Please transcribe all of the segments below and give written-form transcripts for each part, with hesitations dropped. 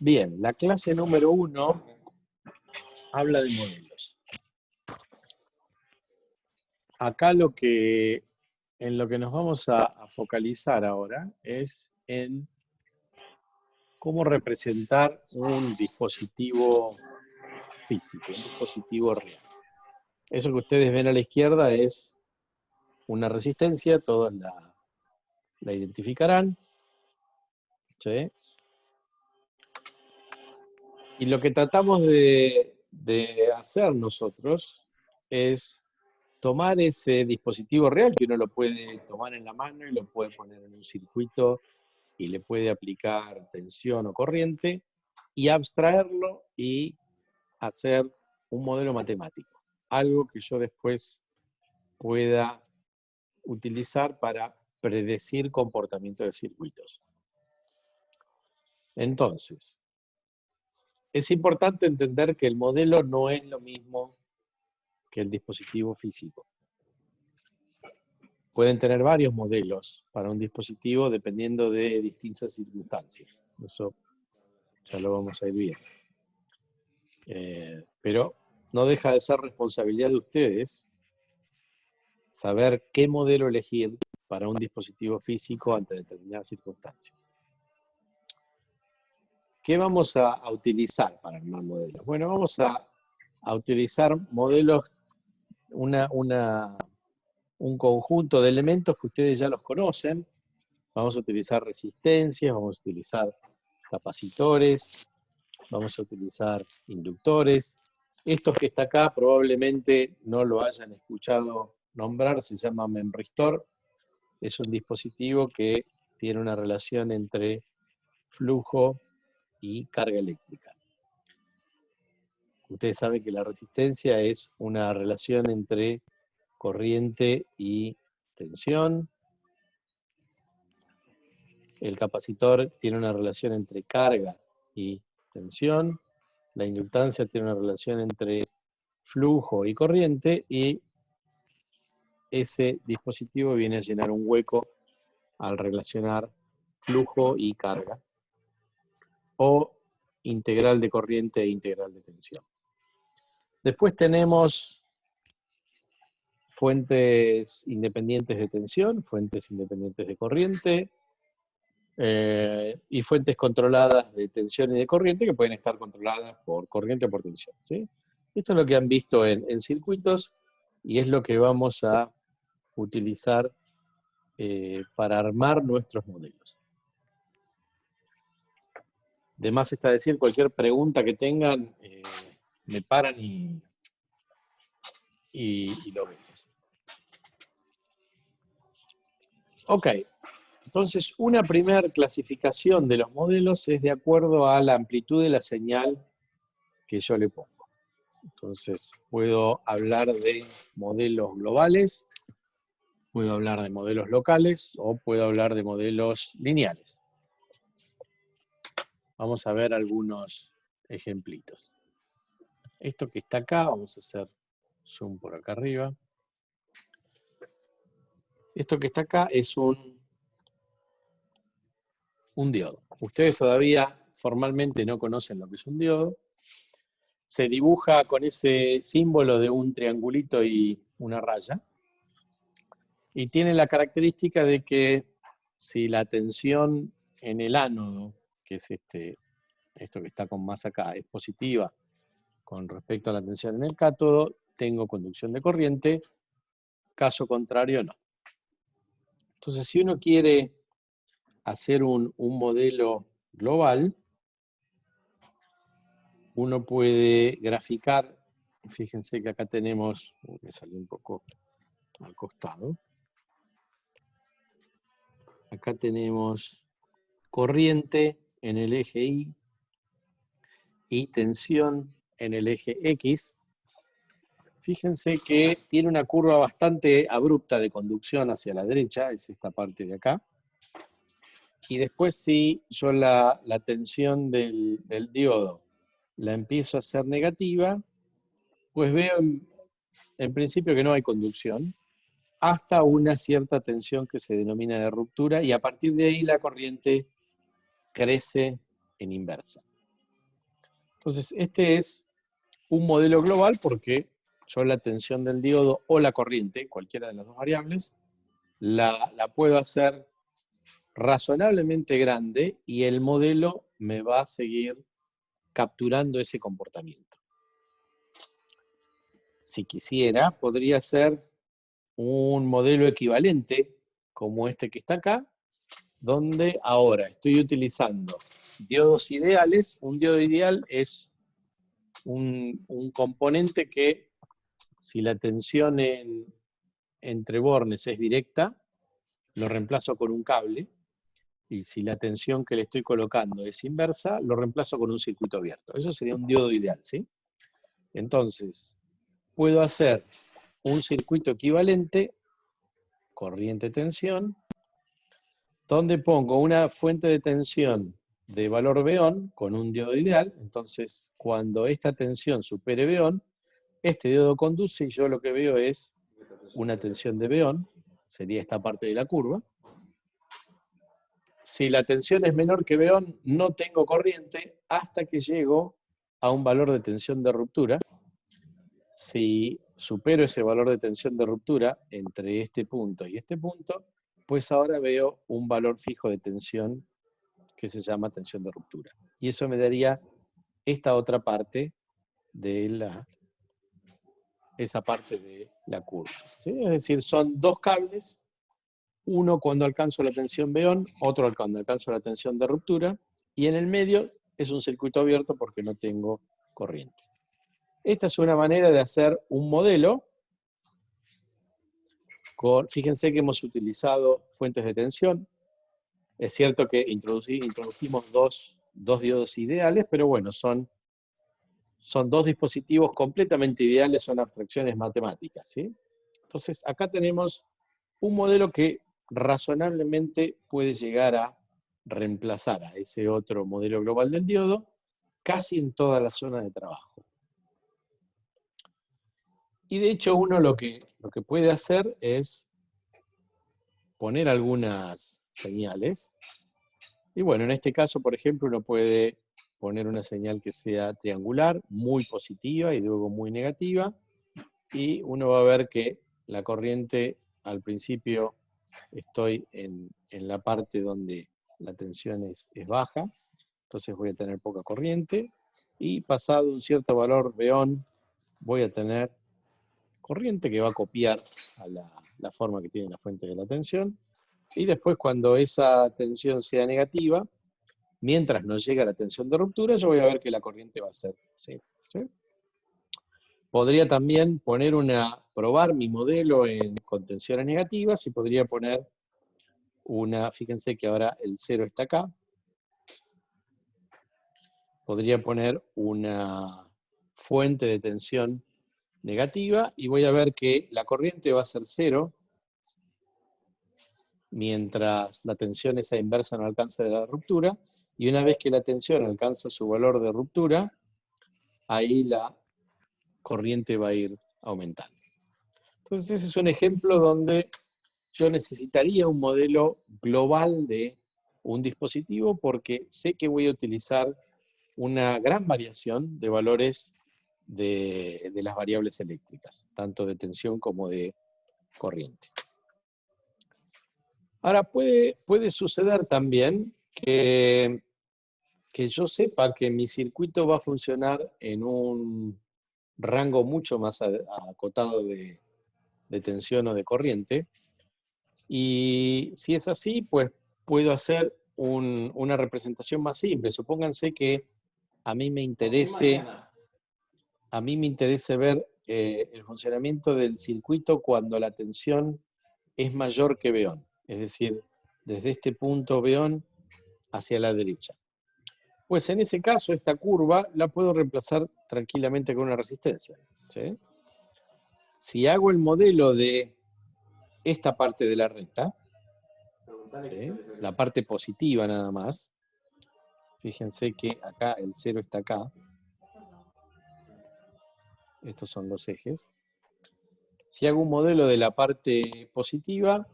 Bien, la clase número 1 habla de modelos. Acá en lo que nos vamos a focalizar ahora es en cómo representar un dispositivo físico, un dispositivo real. Eso que ustedes ven a la izquierda es una resistencia, todos la identificarán, ¿sí? Y lo que tratamos de hacer nosotros es tomar ese dispositivo real, que uno lo puede tomar en la mano y lo puede poner en un circuito y le puede aplicar tensión o corriente, y abstraerlo y hacer un modelo matemático. Algo que yo después pueda utilizar para predecir comportamiento de circuitos. Entonces, es importante entender que el modelo no es lo mismo que el dispositivo físico. Pueden tener varios modelos para un dispositivo dependiendo de distintas circunstancias. Eso ya lo vamos a ir viendo. Pero no deja de ser responsabilidad de ustedes saber qué modelo elegir para un dispositivo físico ante determinadas circunstancias. ¿Qué vamos a utilizar para armar modelos? Bueno, vamos a utilizar modelos, un conjunto de elementos que ustedes ya los conocen. Vamos a utilizar resistencias, vamos a utilizar capacitores, vamos a utilizar inductores. Estos que está acá probablemente no lo hayan escuchado nombrar, se llama memristor. Es un dispositivo que tiene una relación entre flujo y carga eléctrica. Ustedes saben que la resistencia es una relación entre corriente y tensión. El capacitor tiene una relación entre carga y tensión. La inductancia tiene una relación entre flujo y corriente, y ese dispositivo viene a llenar un hueco al relacionar flujo y carga, o integral de corriente e integral de tensión. Después tenemos fuentes independientes de tensión, fuentes independientes de corriente, y fuentes controladas de tensión y de corriente, que pueden estar controladas por corriente o por tensión, ¿sí? Esto es lo que han visto en circuitos, y es lo que vamos a utilizar para armar nuestros modelos. De más está decir, cualquier pregunta que tengan, me paran y lo vemos. Ok, entonces una primera clasificación de los modelos es de acuerdo a la amplitud de la señal que yo le pongo. Entonces puedo hablar de modelos globales, puedo hablar de modelos locales, o puedo hablar de modelos lineales. Vamos a ver algunos ejemplitos. Esto que está acá, vamos a hacer zoom por acá arriba. Esto que está acá es un diodo. Ustedes todavía formalmente no conocen lo que es un diodo. Se dibuja con ese símbolo de un triangulito y una raya. Y tiene la característica de que si la tensión en el ánodo, que es esto que está con más acá, es positiva con respecto a la tensión en el cátodo, tengo conducción de corriente, caso contrario no. Entonces, si uno quiere hacer un modelo global, uno puede graficar, fíjense que acá tenemos, me salió un poco al costado, acá tenemos corriente en el eje Y y tensión en el eje X. Fíjense que tiene una curva bastante abrupta de conducción hacia la derecha, es esta parte de acá. Y después, si yo la tensión del diodo la empiezo a hacer negativa, pues veo en principio que no hay conducción, hasta una cierta tensión que se denomina de ruptura, y a partir de ahí la corriente crece en inversa. Entonces, este es un modelo global porque yo la tensión del diodo o la corriente, cualquiera de las dos variables, la puedo hacer razonablemente grande y el modelo me va a seguir capturando ese comportamiento. Si quisiera, podría ser un modelo equivalente como este que está acá, donde ahora estoy utilizando diodos ideales. Un diodo ideal es un componente que, si la tensión entre bornes es directa, lo reemplazo con un cable, y si la tensión que le estoy colocando es inversa, lo reemplazo con un circuito abierto. Eso sería un diodo ideal, ¿sí? Entonces, puedo hacer un circuito equivalente, corriente-tensión, donde pongo una fuente de tensión de valor B-on con un diodo ideal. Entonces, cuando esta tensión supere B-on, este diodo conduce y yo lo que veo es una tensión de B-on, sería esta parte de la curva. Si la tensión es menor que B-on, no tengo corriente hasta que llego a un valor de tensión de ruptura. Si supero ese valor de tensión de ruptura entre este punto y este punto, pues ahora veo un valor fijo de tensión que se llama tensión de ruptura. Y eso me daría esta otra parte de esa parte de la curva, ¿sí? Es decir, son dos cables, uno cuando alcanzo la tensión B-on, otro cuando alcanzo la tensión de ruptura, y en el medio es un circuito abierto porque no tengo corriente. Esta es una manera de hacer un modelo. Fíjense que hemos utilizado fuentes de tensión. Es cierto que introdujimos dos diodos ideales, pero bueno, son dos dispositivos completamente ideales, son abstracciones matemáticas, ¿sí? Entonces, acá tenemos un modelo que razonablemente puede llegar a reemplazar a ese otro modelo global del diodo casi en toda la zona de trabajo. Y de hecho uno lo que puede hacer es poner algunas señales. Y bueno, en este caso, por ejemplo, uno puede poner una señal que sea triangular, muy positiva y luego muy negativa. Y uno va a ver que la corriente, al principio estoy en la parte donde la tensión es baja, entonces voy a tener poca corriente. Y pasado un cierto valor B-on, voy a tener corriente que va a copiar a la forma que tiene la fuente de la tensión. Y después, cuando esa tensión sea negativa, mientras no llega la tensión de ruptura, yo voy a ver que la corriente va a ser cero, ¿sí? Podría también probar mi modelo con tensiones negativas, y podría poner fíjense que ahora el 0 está acá. Podría poner una fuente de tensión negativa y voy a ver que la corriente va a ser 0 mientras la tensión esa inversa no alcanza de la ruptura, y una vez que la tensión alcanza su valor de ruptura, ahí la corriente va a ir aumentando. Entonces ese es un ejemplo donde yo necesitaría un modelo global de un dispositivo porque sé que voy a utilizar una gran variación de valores de las variables eléctricas, tanto de tensión como de corriente. Ahora, puede suceder también que yo sepa que mi circuito va a funcionar en un rango mucho más acotado de tensión o de corriente, y si es así, pues puedo hacer una representación más simple. Supónganse que a mí me interese ver el funcionamiento del circuito cuando la tensión es mayor que B-on, es decir, desde este punto B-on hacia la derecha. Pues en ese caso, esta curva la puedo reemplazar tranquilamente con una resistencia, ¿sí? Si hago el modelo de esta parte de la recta, ¿sí?, la parte positiva nada más, fíjense que acá el 0 está acá, estos son los ejes. Si hago un modelo de la parte positiva,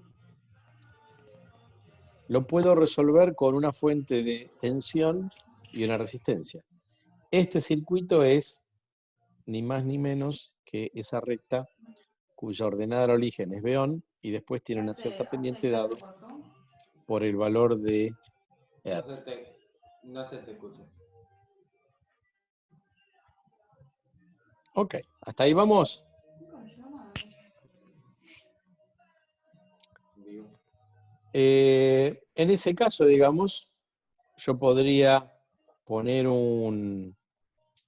lo puedo resolver con una fuente de tensión y una resistencia. Este circuito es ni más ni menos que esa recta cuya ordenada de origen es B-ON y después tiene una cierta pendiente dado por el valor de R. No se te escucha. Ok, hasta ahí vamos. En ese caso, digamos, yo podría poner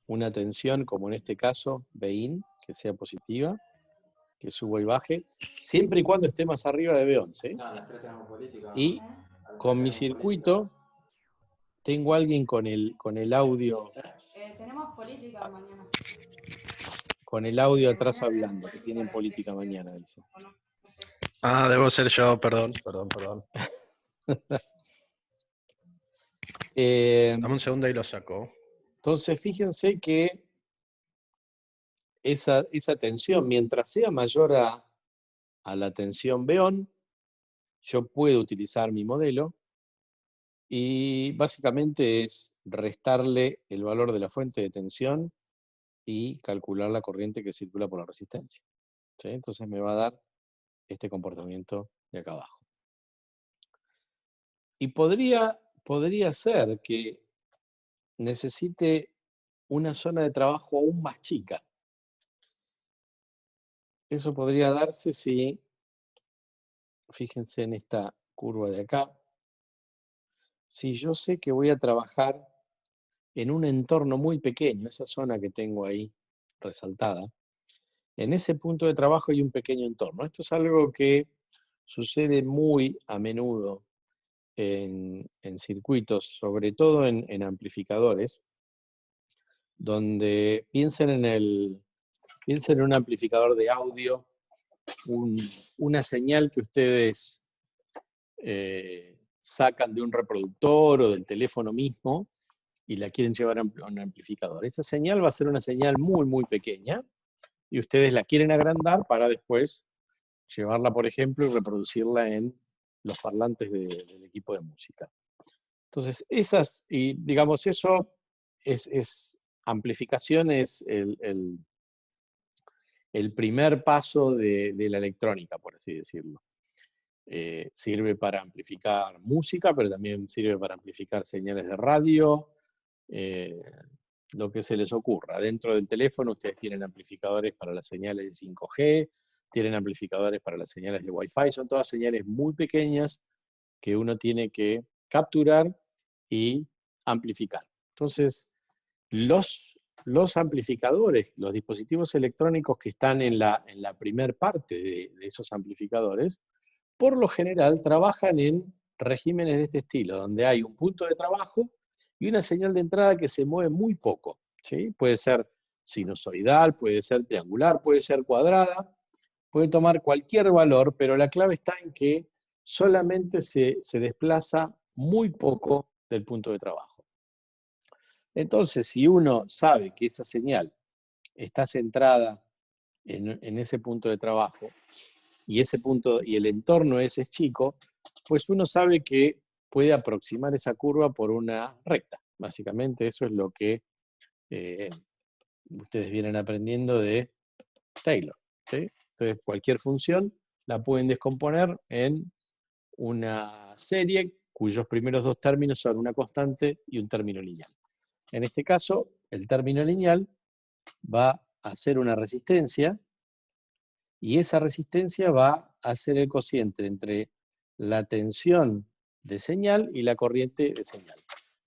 una tensión, como en este caso, Bin, que sea positiva, que suba y baje, siempre y cuando esté más arriba de B11. No, las tres tenemos política. Y con mi circuito tengo a alguien con el audio. Tenemos política mañana. Con el audio atrás hablando, que tienen política mañana, dice. Ah, debo ser yo, perdón. Dame un segundo y lo saco. Entonces, fíjense que esa tensión, mientras sea mayor a la tensión B-ON, yo puedo utilizar mi modelo y básicamente es restarle el valor de la fuente de tensión y calcular la corriente que circula por la resistencia. ¿Sí? Entonces me va a dar este comportamiento de acá abajo. Y podría ser que necesite una zona de trabajo aún más chica. Eso podría darse si, fíjense en esta curva de acá, si yo sé que voy a trabajar en un entorno muy pequeño, esa zona que tengo ahí resaltada, en ese punto de trabajo hay un pequeño entorno. Esto es algo que sucede muy a menudo en circuitos, sobre todo en amplificadores, donde piensen en un amplificador de audio, una señal que ustedes sacan de un reproductor o del teléfono mismo y la quieren llevar a un amplificador. Esa señal va a ser una señal muy, muy pequeña y ustedes la quieren agrandar para después llevarla, por ejemplo, y reproducirla en los parlantes del equipo de música. Entonces, digamos, eso amplificación es el primer paso de la electrónica, por así decirlo. Sirve para amplificar música, pero también sirve para amplificar señales de radio, lo que se les ocurra. Dentro del teléfono ustedes tienen amplificadores para las señales de 5G, tienen amplificadores para las señales de Wi-Fi, son todas señales muy pequeñas que uno tiene que capturar y amplificar. Entonces, los amplificadores, los dispositivos electrónicos que están en la primer parte de esos amplificadores, por lo general trabajan en regímenes de este estilo, donde hay un punto de trabajo y una señal de entrada que se mueve muy poco. ¿Sí? Puede ser sinusoidal, puede ser triangular, puede ser cuadrada, puede tomar cualquier valor, pero la clave está en que solamente se desplaza muy poco del punto de trabajo. Entonces, si uno sabe que esa señal está centrada en ese punto de trabajo y ese punto y el entorno ese es chico, pues uno sabe que puede aproximar esa curva por una recta. Básicamente eso es lo que ustedes vienen aprendiendo de Taylor. ¿Sí? Entonces cualquier función la pueden descomponer en una serie cuyos primeros dos términos son una constante y un término lineal. En este caso, el término lineal va a ser una resistencia y esa resistencia va a ser el cociente entre la tensión de señal y la corriente de señal.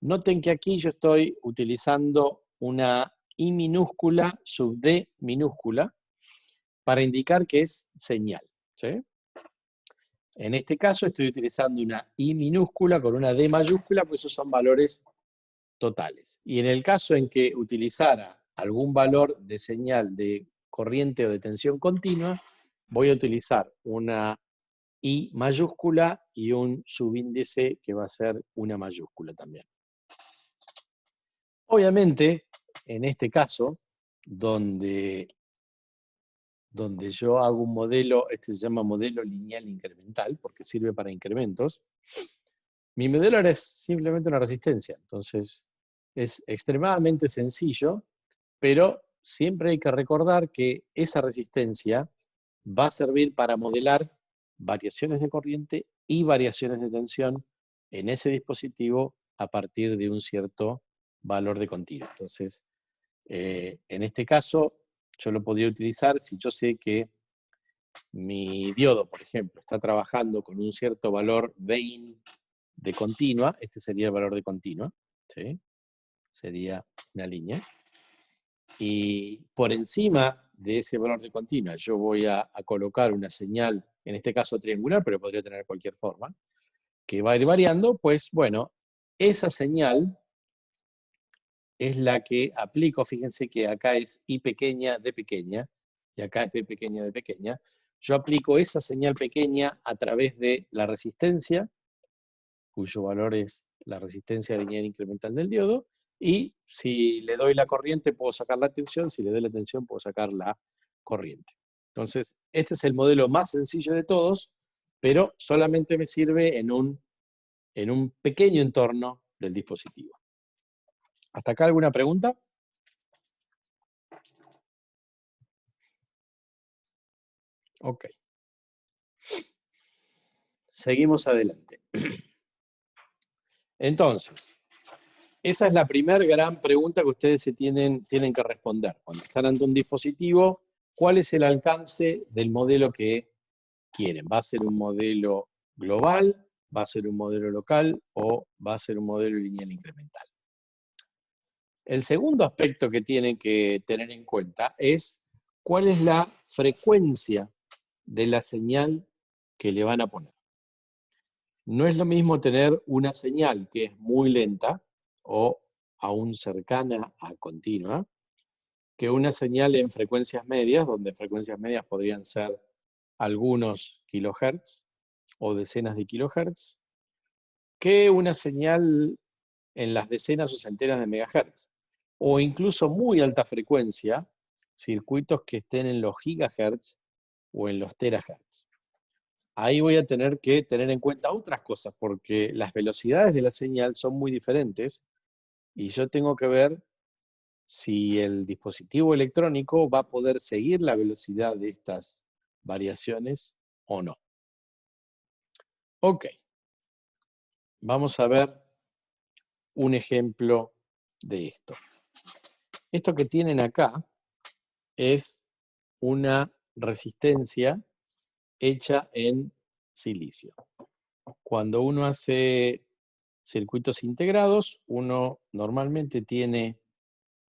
Noten que aquí yo estoy utilizando una I minúscula sub D minúscula para indicar que es señal. ¿Sí? En este caso estoy utilizando una I minúscula con una D mayúscula, pues esos son valores totales. Y en el caso en que utilizara algún valor de señal de corriente o de tensión continua, voy a utilizar una I mayúscula y un subíndice que va a ser una mayúscula también. Obviamente, en este caso, donde yo hago un modelo, este se llama modelo lineal incremental, porque sirve para incrementos, mi modelo era simplemente una resistencia. Entonces, Es extremadamente sencillo, pero siempre hay que recordar que esa resistencia va a servir para modelar variaciones de corriente y variaciones de tensión en ese dispositivo a partir de un cierto valor de continuo. Entonces, en este caso, yo lo podría utilizar si yo sé que mi diodo, por ejemplo, está trabajando con un cierto valor Vein de continua. Este sería el valor de continua, ¿sí? Sería una línea. Y por encima de ese valor de continua yo voy a colocar una señal, en este caso triangular, pero podría tener cualquier forma, que va a ir variando. Pues bueno, esa señal es la que aplico. Fíjense que acá es I pequeña, D pequeña, y acá es B pequeña, D pequeña. Yo aplico esa señal pequeña a través de la resistencia, cuyo valor es la resistencia lineal incremental del diodo, y si le doy la corriente puedo sacar la tensión, si le doy la tensión puedo sacar la corriente. Entonces, este es el modelo más sencillo de todos, pero solamente me sirve en un pequeño entorno del dispositivo. ¿Hasta acá alguna pregunta? Ok. Seguimos adelante. Entonces, esa es la primera gran pregunta que ustedes se tienen que responder. Cuando están ante un dispositivo, ¿cuál es el alcance del modelo que quieren? ¿Va a ser un modelo global? ¿Va a ser un modelo local? ¿O va a ser un modelo lineal incremental? El segundo aspecto que tienen que tener en cuenta es cuál es la frecuencia de la señal que le van a poner. No es lo mismo tener una señal que es muy lenta o aún cercana a continua, que una señal en frecuencias medias, donde frecuencias medias podrían ser algunos kilohertz o decenas de kilohertz, que una señal en las decenas o centenas de megahertz, o incluso muy alta frecuencia, circuitos que estén en los gigahertz o en los terahertz. Ahí voy a tener que tener en cuenta otras cosas, porque las velocidades de la señal son muy diferentes y yo tengo que ver si el dispositivo electrónico va a poder seguir la velocidad de estas variaciones o no. Ok, vamos a ver un ejemplo de esto. Esto que tienen acá es una resistencia hecha en silicio. Cuando uno hace circuitos integrados, uno normalmente tiene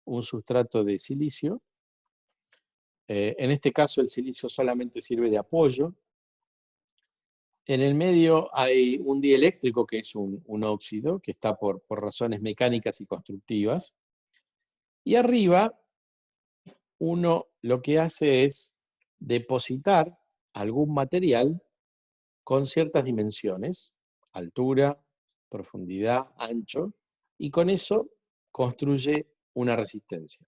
un sustrato de silicio. En este caso el silicio solamente sirve de apoyo. En el medio hay un dieléctrico que es un óxido, que está por razones mecánicas y constructivas. Y arriba uno lo que hace es depositar algún material con ciertas dimensiones, altura, profundidad, ancho, y con eso construye una resistencia.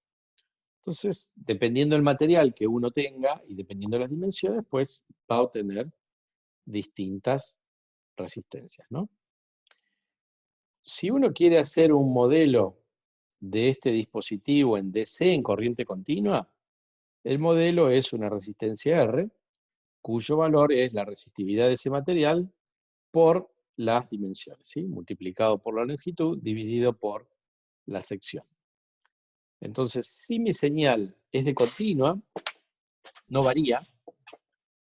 Entonces, dependiendo del material que uno tenga y dependiendo de las dimensiones, pues va a obtener distintas resistencias, ¿no? Si uno quiere hacer un modelo de este dispositivo en DC, en corriente continua, el modelo es una resistencia R, cuyo valor es la resistividad de ese material por las dimensiones, ¿sí? Multiplicado por la longitud, dividido por la sección. Entonces, si mi señal es de continua, no varía,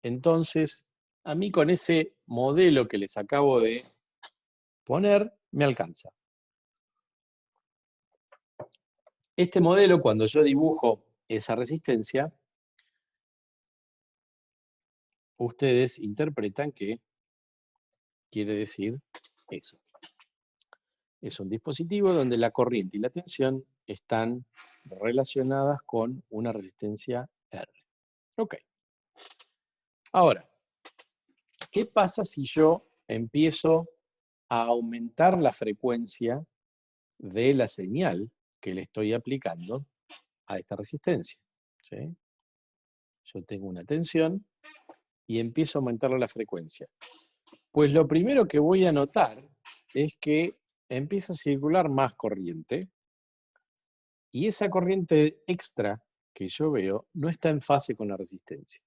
entonces a mí con ese modelo que les acabo de poner, me alcanza. Este modelo, cuando yo dibujo esa resistencia, ustedes interpretan que quiere decir eso. Es un dispositivo donde la corriente y la tensión están relacionadas con una resistencia R. Ok. Ahora, ¿qué pasa si yo empiezo a aumentar la frecuencia de la señal que le estoy aplicando a esta resistencia? ¿Sí? Yo tengo una tensión y empiezo a aumentar la frecuencia. Pues lo primero que voy a notar es que empieza a circular más corriente Y esa corriente extra que yo veo no está en fase con la resistencia.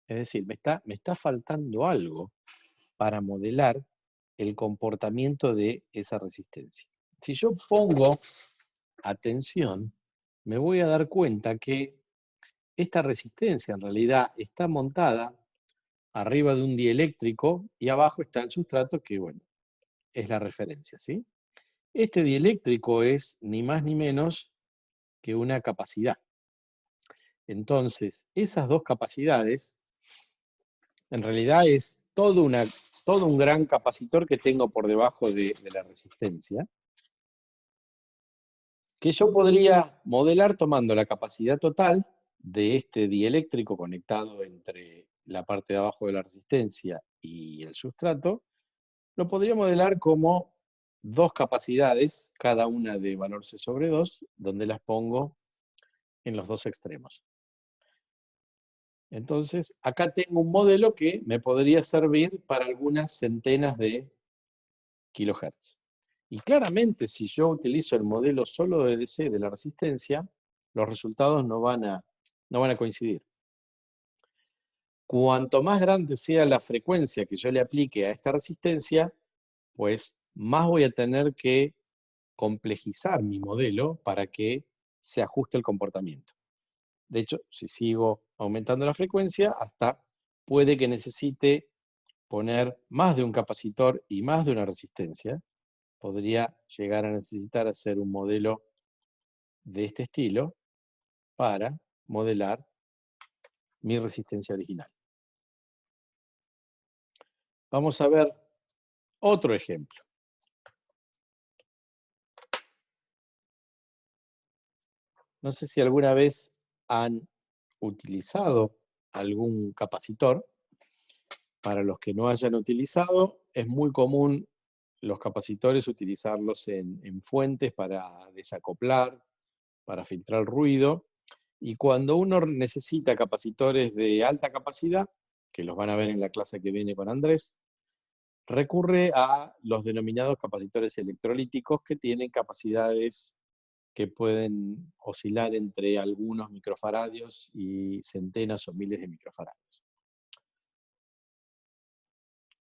Es decir, me está faltando algo para modelar el comportamiento de esa resistencia. Si yo pongo atención, me voy a dar cuenta que esta resistencia en realidad está montada arriba de un dieléctrico y abajo está el sustrato que, bueno, es la referencia, ¿sí? Este dieléctrico es ni más ni menos que una capacidad. Entonces, esas dos capacidades, en realidad es todo un gran capacitor que tengo por debajo de la resistencia, que yo podría modelar tomando la capacidad total de este dieléctrico conectado entre la parte de abajo de la resistencia y el sustrato, lo podría modelar como dos capacidades, cada una de valor C/2, donde las pongo en los dos extremos. Entonces, acá tengo un modelo que me podría servir para algunas centenas de kilohertz. Y claramente, si yo utilizo el modelo solo de DC de la resistencia, los resultados no van a coincidir. Cuanto más grande sea la frecuencia que yo le aplique a esta resistencia, pues más voy a tener que complejizar mi modelo para que se ajuste el comportamiento. De hecho, si sigo aumentando la frecuencia, hasta puede que necesite poner más de un capacitor y más de una resistencia. Podría llegar a necesitar hacer un modelo de este estilo para modelar mi resistencia original. Vamos a ver otro ejemplo. No sé si alguna vez han utilizado algún capacitor. Para los que no hayan utilizado, es muy común los capacitores utilizarlos en fuentes para desacoplar, para filtrar ruido. Y cuando uno necesita capacitores de alta capacidad, que los van a ver en la clase que viene con Andrés, recurre a los denominados capacitores electrolíticos que tienen capacidades que pueden oscilar entre algunos microfaradios y centenas o miles de microfaradios.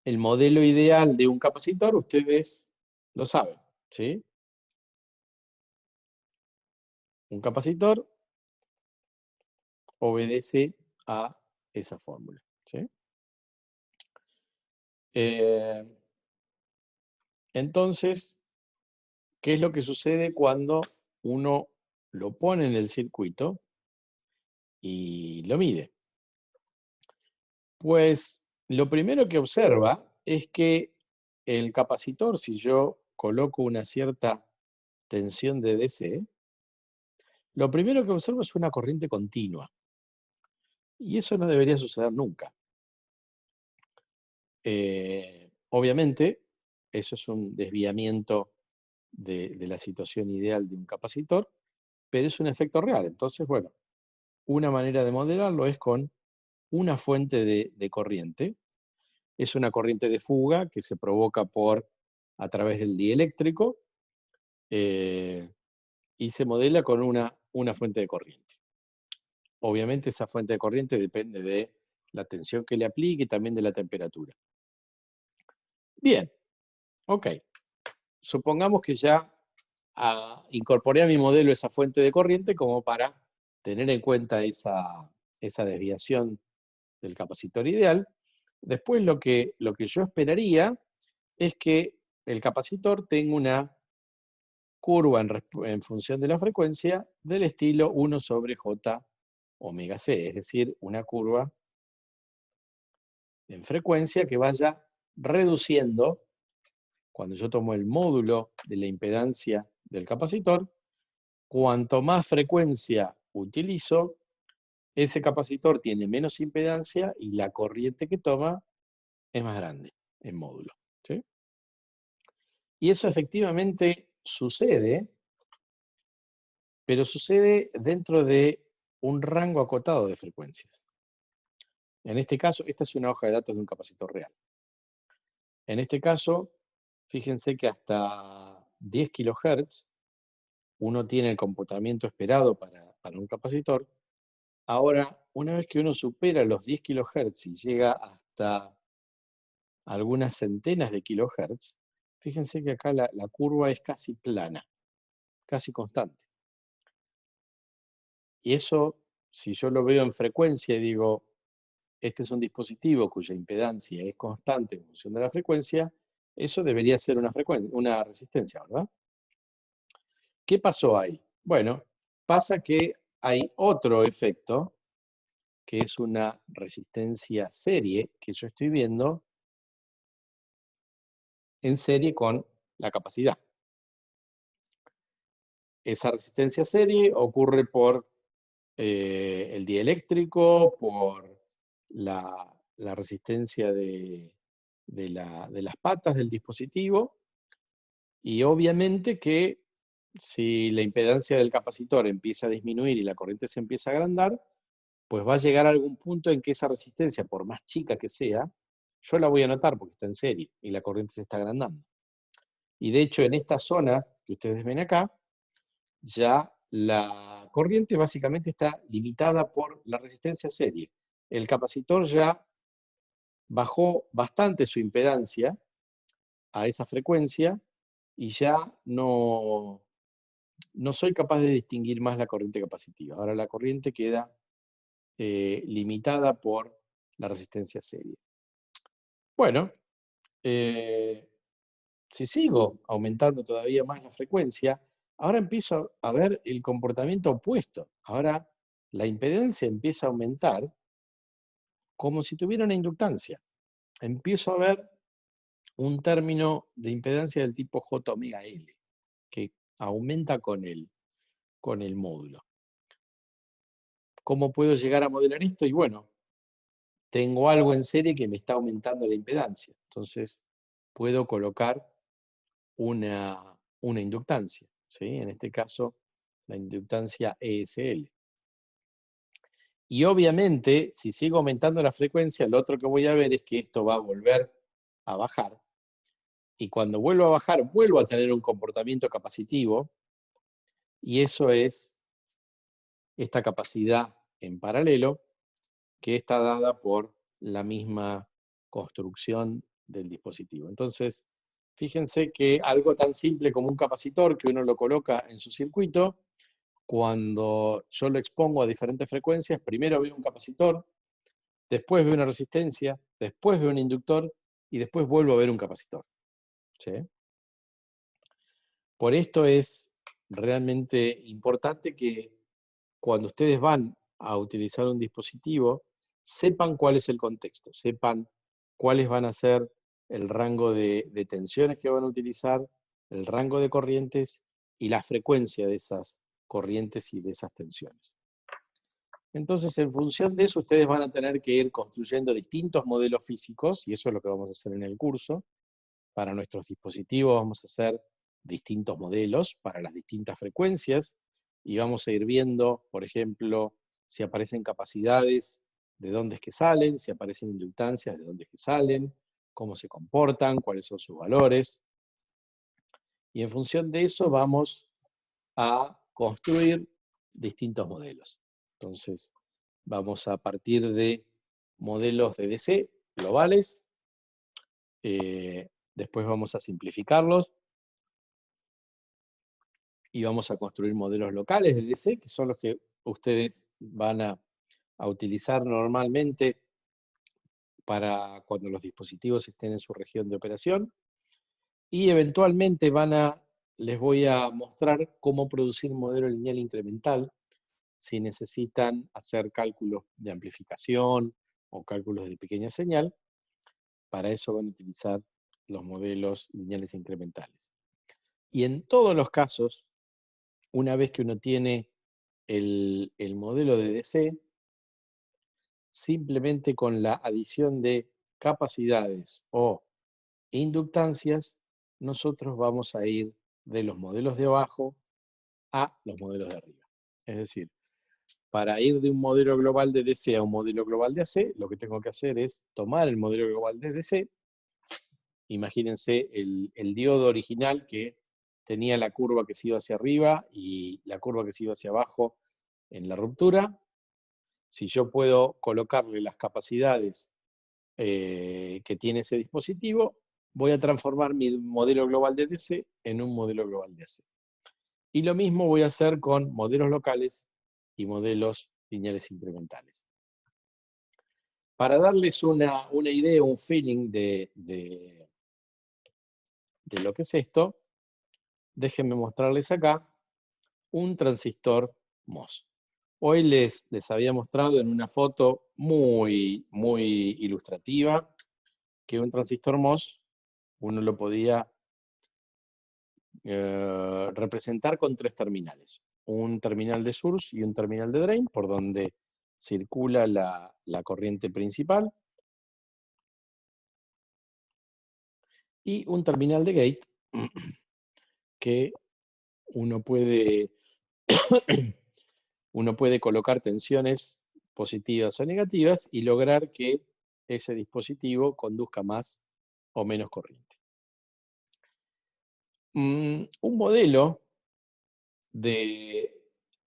El modelo ideal de un capacitor, ustedes lo saben, ¿sí? Un capacitor obedece a esa fórmula, ¿sí? Entonces, ¿qué es lo que sucede cuando uno lo pone en el circuito y lo mide? Pues lo primero que observa es que el capacitor, si yo coloco una cierta tensión de DC, lo primero que observo es una corriente continua. Y eso no debería suceder nunca. Obviamente, eso es un desviamiento de la situación ideal de un capacitor, pero es un efecto real. Entonces, bueno, una manera de modelarlo es con una fuente de corriente. Es una corriente de fuga que se provoca a través del dieléctrico y se modela con una fuente de corriente. Obviamente esa fuente de corriente depende de la tensión que le aplique y también de la temperatura. Bien, ok. Supongamos que ya incorporé a mi modelo esa fuente de corriente como para tener en cuenta esa desviación del capacitor ideal. Después lo que yo esperaría es que el capacitor tenga una curva en función de la frecuencia del estilo 1 sobre J omega C, es decir, una curva en frecuencia que vaya reduciendo. Cuando yo tomo el módulo de la impedancia del capacitor, cuanto más frecuencia utilizo, ese capacitor tiene menos impedancia y la corriente que toma es más grande en módulo, ¿sí? Y eso efectivamente sucede, pero sucede dentro de un rango acotado de frecuencias. En este caso, esta es una hoja de datos de un capacitor real. En este caso, fíjense que hasta 10 kHz uno tiene el comportamiento esperado para un capacitor. Ahora, una vez que uno supera los 10 kHz y llega hasta algunas centenas de kilohertz, fíjense que acá la curva es casi plana, casi constante. Y eso, si yo lo veo en frecuencia y digo, este es un dispositivo cuya impedancia es constante en función de la frecuencia, eso debería ser una resistencia, ¿verdad? ¿Qué pasó ahí? Bueno, pasa que hay otro efecto, que es una resistencia serie, que yo estoy viendo en serie con la capacidad. Esa resistencia serie ocurre por el dieléctrico, por la resistencia de las patas del dispositivo, y obviamente que si la impedancia del capacitor empieza a disminuir y la corriente se empieza a agrandar, pues va a llegar a algún punto en que esa resistencia, por más chica que sea, yo la voy a notar porque está en serie y la corriente se está agrandando. Y de hecho, en esta zona que ustedes ven acá, ya la corriente básicamente está limitada por la resistencia serie. El capacitor ya bajó bastante su impedancia a esa frecuencia y ya no soy capaz de distinguir más la corriente capacitiva. Ahora la corriente queda limitada por la resistencia serie. Bueno, si sigo aumentando todavía más la frecuencia, ahora empiezo a ver el comportamiento opuesto. Ahora la impedancia empieza a aumentar como si tuviera una inductancia. Empiezo a ver un término de impedancia del tipo J omega L, que aumenta con el módulo. ¿Cómo puedo llegar a modelar esto? Y bueno, tengo algo en serie que me está aumentando la impedancia. Entonces, puedo colocar una inductancia, ¿sí? En este caso, la inductancia ESL. Y obviamente, si sigo aumentando la frecuencia, lo otro que voy a ver es que esto va a volver a bajar. Y cuando vuelvo a bajar, vuelvo a tener un comportamiento capacitivo. Y eso es esta capacidad en paralelo, que está dada por la misma construcción del dispositivo. Entonces, fíjense que algo tan simple como un capacitor que uno lo coloca en su circuito, cuando yo lo expongo a diferentes frecuencias, primero veo un capacitor, después veo una resistencia, después veo un inductor y después vuelvo a ver un capacitor. ¿Sí? Por esto es realmente importante que cuando ustedes van a utilizar un dispositivo, sepan cuál es el contexto, sepan cuáles van a ser el rango de tensiones que van a utilizar, el rango de corrientes y la frecuencia de esas corrientes y de esas tensiones. Entonces, en función de eso, ustedes van a tener que ir construyendo distintos modelos físicos, y eso es lo que vamos a hacer en el curso. Para nuestros dispositivos vamos a hacer distintos modelos para las distintas frecuencias, y vamos a ir viendo, por ejemplo, si aparecen capacidades, de dónde es que salen, si aparecen inductancias, de dónde es que salen, cómo se comportan, cuáles son sus valores. Y en función de eso vamos a construir distintos modelos. Entonces, vamos a partir de modelos de DC globales, después vamos a simplificarlos, y vamos a construir modelos locales de DC, que son los que ustedes van a utilizar normalmente para cuando los dispositivos estén en su región de operación, y eventualmente les voy a mostrar cómo producir un modelo lineal incremental si necesitan hacer cálculos de amplificación o cálculos de pequeña señal. Para eso van a utilizar los modelos lineales incrementales. Y en todos los casos, una vez que uno tiene el modelo de DC, simplemente con la adición de capacidades o inductancias, nosotros vamos a ir de los modelos de abajo a los modelos de arriba. Es decir, para ir de un modelo global de DC a un modelo global de AC, lo que tengo que hacer es tomar el modelo global de DC. Imagínense el diodo original que tenía la curva que se iba hacia arriba y la curva que se iba hacia abajo en la ruptura. Si yo puedo colocarle las capacidades que tiene ese dispositivo, voy a transformar mi modelo global de DC en un modelo global de AC. Y lo mismo voy a hacer con modelos locales y modelos lineales incrementales. Para darles una idea, un feeling de lo que es esto, déjenme mostrarles acá un transistor MOS. Hoy les había mostrado en una foto muy ilustrativa que un transistor MOS uno lo podía representar con 3 terminales. Un terminal de source y un terminal de drain, por donde circula la corriente principal. Y un terminal de gate, que uno puede colocar tensiones positivas o negativas y lograr que ese dispositivo conduzca más o menos corriente. Un modelo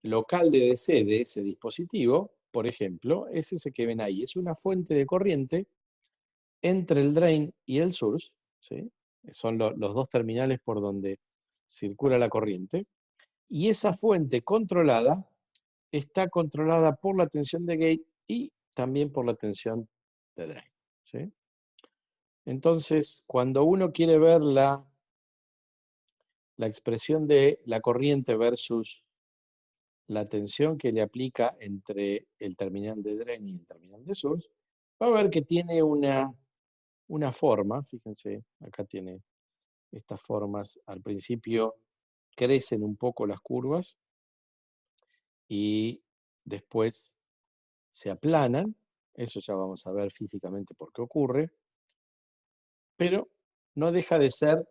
local de DC de ese dispositivo, por ejemplo, es ese que ven ahí. Es una fuente de corriente entre el drain y el source, ¿sí? Son los 2 terminales por donde circula la corriente. Y esa fuente controlada está controlada por la tensión de gate y también por la tensión de drain, ¿sí? Entonces, cuando uno quiere ver la expresión de la corriente versus la tensión que le aplica entre el terminal de drain y el terminal de source, va a ver que tiene una forma. Fíjense, acá tiene estas formas. Al principio crecen un poco las curvas y después se aplanan. Eso ya vamos a ver físicamente por qué ocurre, pero no deja de ser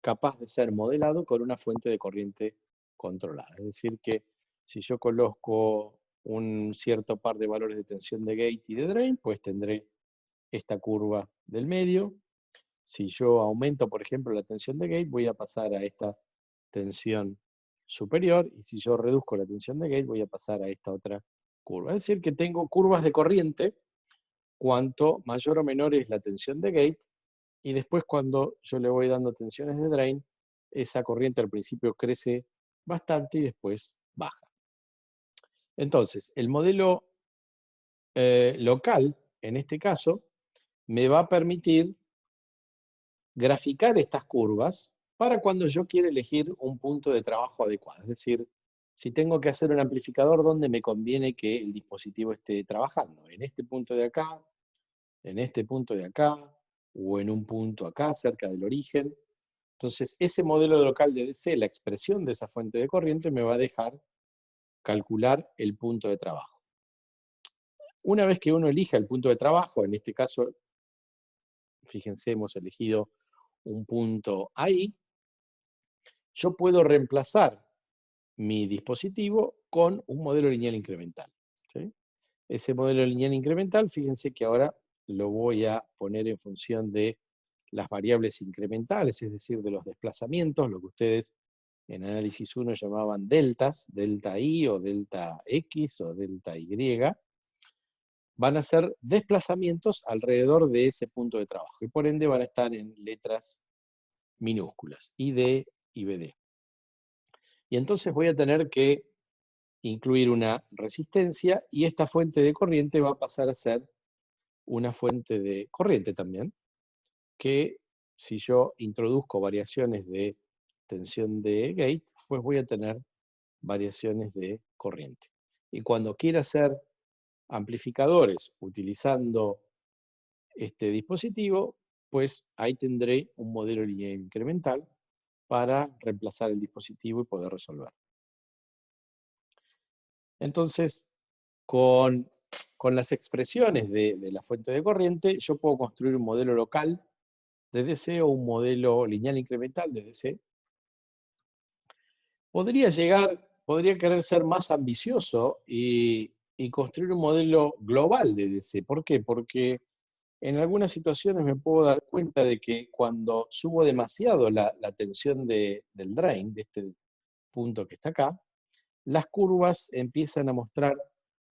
capaz de ser modelado con una fuente de corriente controlada. Es decir que si yo coloco un cierto par de valores de tensión de gate y de drain, pues tendré esta curva del medio. Si yo aumento, por ejemplo, la tensión de gate, voy a pasar a esta tensión superior, y si yo reduzco la tensión de gate, voy a pasar a esta otra curva. Es decir que tengo curvas de corriente, cuanto mayor o menor es la tensión de gate, y después cuando yo le voy dando tensiones de drain, esa corriente al principio crece bastante y después baja. Entonces, el modelo local, en este caso, me va a permitir graficar estas curvas para cuando yo quiera elegir un punto de trabajo adecuado. Es decir, si tengo que hacer un amplificador, ¿dónde me conviene que el dispositivo esté trabajando? ¿En este punto de acá? ¿En este punto de acá? ¿O en un punto acá, cerca del origen? Entonces, ese modelo local de DC, la expresión de esa fuente de corriente, me va a dejar calcular el punto de trabajo. Una vez que uno elija el punto de trabajo, en este caso, fíjense, hemos elegido un punto ahí, yo puedo reemplazar mi dispositivo con un modelo lineal incremental, ¿sí? Ese modelo lineal incremental, fíjense que ahora lo voy a poner en función de las variables incrementales, es decir, de los desplazamientos, lo que ustedes en análisis 1 llamaban deltas, delta I o delta X o delta Y, van a ser desplazamientos alrededor de ese punto de trabajo, y por ende van a estar en letras minúsculas, ID y BD. Y entonces voy a tener que incluir una resistencia, y esta fuente de corriente va a pasar a ser una fuente de corriente también, que si yo introduzco variaciones de tensión de gate, pues voy a tener variaciones de corriente. Y cuando quiera hacer amplificadores utilizando este dispositivo, pues ahí tendré un modelo lineal incremental para reemplazar el dispositivo y poder resolver. Entonces, con las expresiones de la fuente de corriente, yo puedo construir un modelo local de DC o un modelo lineal incremental de DC. Podría querer ser más ambicioso y construir un modelo global de DC. ¿Por qué? Porque En algunas situaciones me puedo dar cuenta de que cuando subo demasiado la tensión del drain, de este punto que está acá, las curvas empiezan a mostrar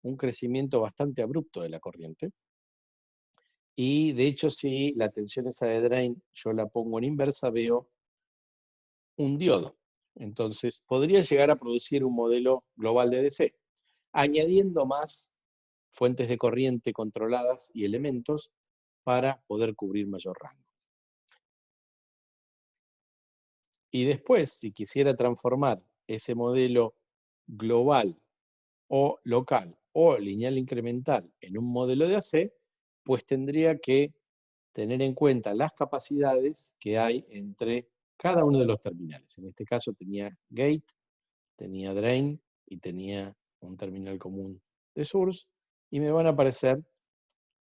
un crecimiento bastante abrupto de la corriente. Y de hecho, si la tensión esa de drain yo la pongo en inversa, veo un diodo. Entonces, podría llegar a producir un modelo global de DC, añadiendo más fuentes de corriente controladas y elementos para poder cubrir mayor rango. Y después, si quisiera transformar ese modelo global o local o lineal incremental en un modelo de AC, pues tendría que tener en cuenta las capacidades que hay entre cada uno de los terminales. En este caso tenía gate, tenía drain y tenía un terminal común de source, y me van a aparecer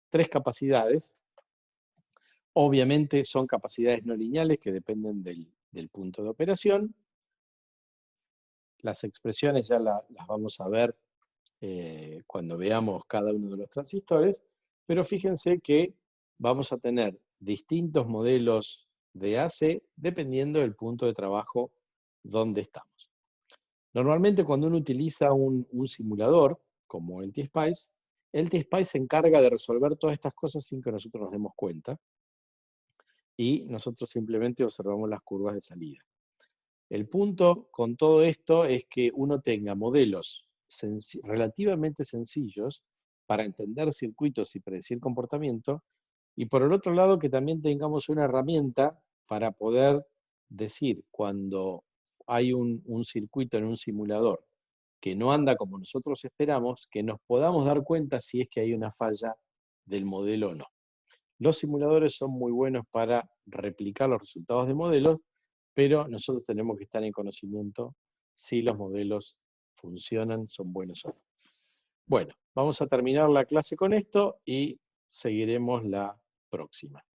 3 capacidades. Obviamente son capacidades no lineales que dependen del punto de operación. Las expresiones ya las vamos a ver cuando veamos cada uno de los transistores, pero fíjense que vamos a tener distintos modelos de AC dependiendo del punto de trabajo donde estamos. Normalmente cuando uno utiliza un simulador, como el T-Spice se encarga de resolver todas estas cosas sin que nosotros nos demos cuenta, y nosotros simplemente observamos las curvas de salida. El punto con todo esto es que uno tenga modelos relativamente sencillos para entender circuitos y predecir comportamiento, y por el otro lado que también tengamos una herramienta para poder decir cuando hay un circuito en un simulador que no anda como nosotros esperamos, que nos podamos dar cuenta si es que hay una falla del modelo o no. Los simuladores son muy buenos para replicar los resultados de modelos, pero nosotros tenemos que estar en conocimiento si los modelos funcionan, son buenos o no. Bueno, vamos a terminar la clase con esto y seguiremos la próxima.